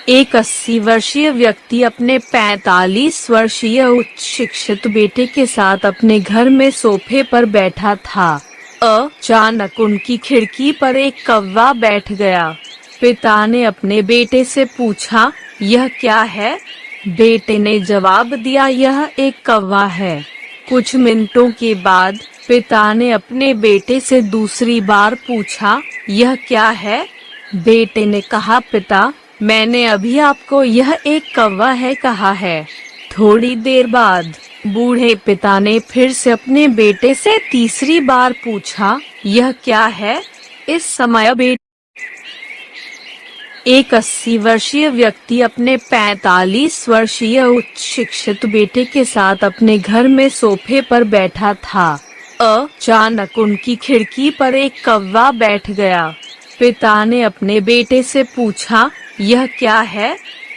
एक 80 वर्षीय व्यक्ति अपने 45 वर्षीय उच्च शिक्षित बेटे के साथ अपने घर में सोफे पर बैठा था। अचानक उनकी खिड़की पर एक कौवा बैठ गया। पिता ने अपने बेटे से पूछा, यह क्या है? बेटे ने जवाब दिया, यह एक कौवा है। कुछ मिनटों के बाद पिता ने अपने बेटे से दूसरी बार पूछा, यह क्या है? बेटे ने कहा, पिता, मैंने अभी आपको यह एक कौवा है कहा है। थोड़ी देर बाद बूढ़े पिता ने फिर से अपने बेटे से तीसरी बार पूछा, यह क्या है? इस समय एक 80 वर्षीय व्यक्ति अपने 45 वर्षीय उच्च शिक्षित बेटे के साथ अपने घर में सोफे पर बैठा था। अचानक उनकी खिड़की पर एक कौवा बैठ गया। पिता ने अपने बेटे से पूछा, यह क्या है?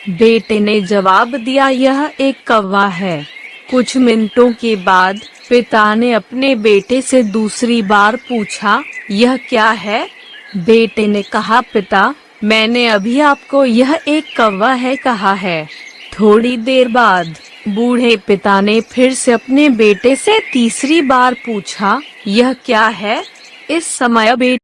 बेटे ने जवाब दिया, यह एक कौवा है। कुछ मिनटों के बाद पिता ने अपने बेटे से दूसरी बार पूछा, यह क्या है? बेटे ने कहा, पिता, मैंने अभी आपको यह एक कौवा है कहा है। थोड़ी देर बाद बूढ़े पिता ने फिर से अपने बेटे से तीसरी बार पूछा, यह क्या है? इस समय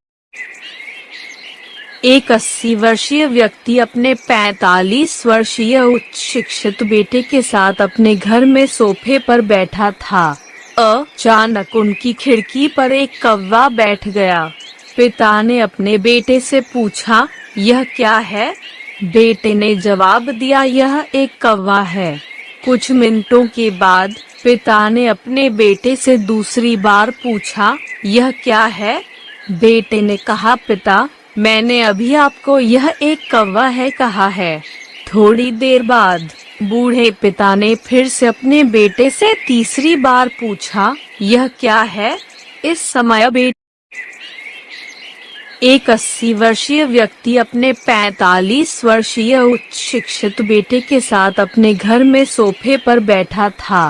एक 80 वर्षीय व्यक्ति अपने 45 वर्षीय उच्च शिक्षित बेटे के साथ अपने घर में सोफे पर बैठा था। अचानक उनकी खिड़की पर एक कौवा बैठ गया। पिता ने अपने बेटे से पूछा, यह क्या है? बेटे ने जवाब दिया, यह एक कौवा है। कुछ मिनटों के बाद पिता ने अपने बेटे से दूसरी बार पूछा, यह क्या है? बेटे ने कहा, पिता, मैंने अभी आपको यह एक कौवा है कहा है। थोड़ी देर बाद बूढ़े पिता ने फिर से अपने बेटे से तीसरी बार पूछा, यह क्या है? इस समय एक 80 वर्षीय व्यक्ति अपने 45 वर्षीय उच्च शिक्षित बेटे के साथ अपने घर में सोफे पर बैठा था।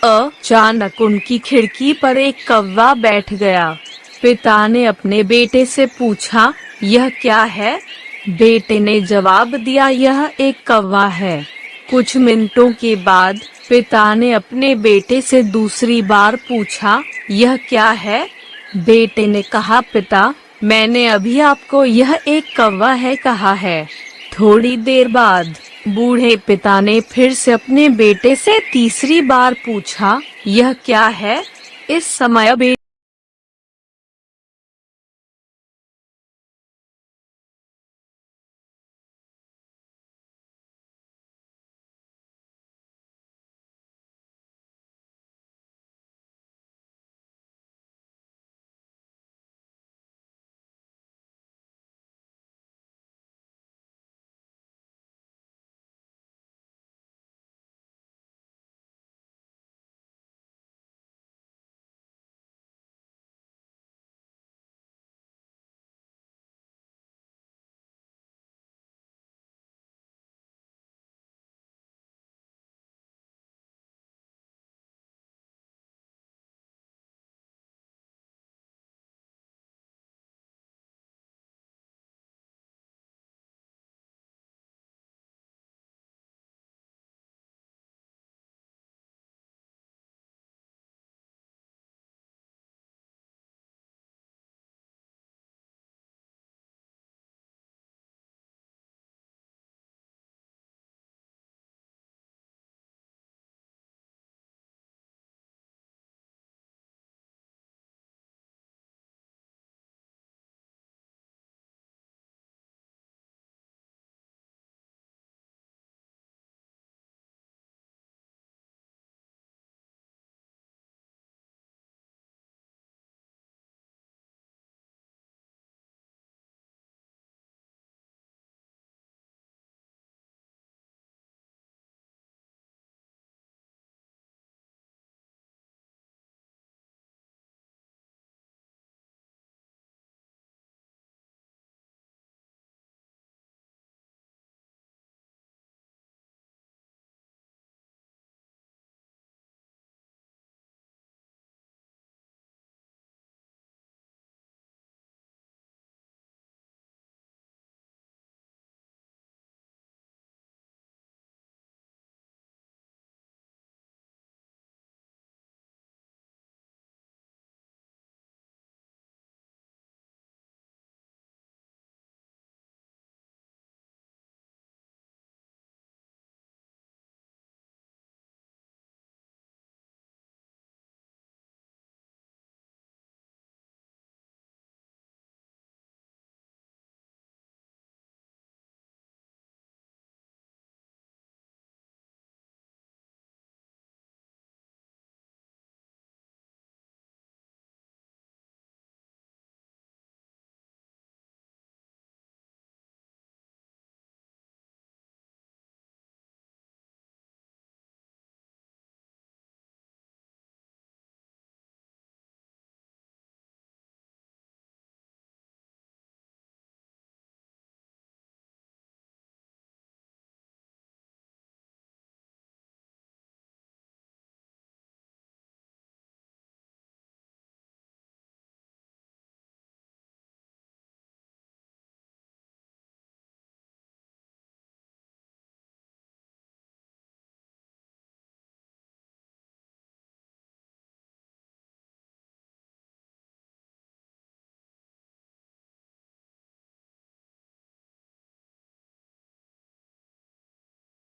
अचानक उनकी खिड़की पर एक कौवा बैठ गया। पिता ने अपने बेटे से पूछा, यह क्या है? बेटे ने जवाब दिया, यह एक कौवा है। कुछ मिनटों के बाद पिता ने अपने बेटे से दूसरी बार पूछा, यह क्या है? बेटे ने कहा, पिता, मैंने अभी आपको यह एक कौवा है कहा है। थोड़ी देर बाद बूढ़े पिता ने फिर से अपने बेटे से तीसरी बार पूछा, यह क्या है? इस समय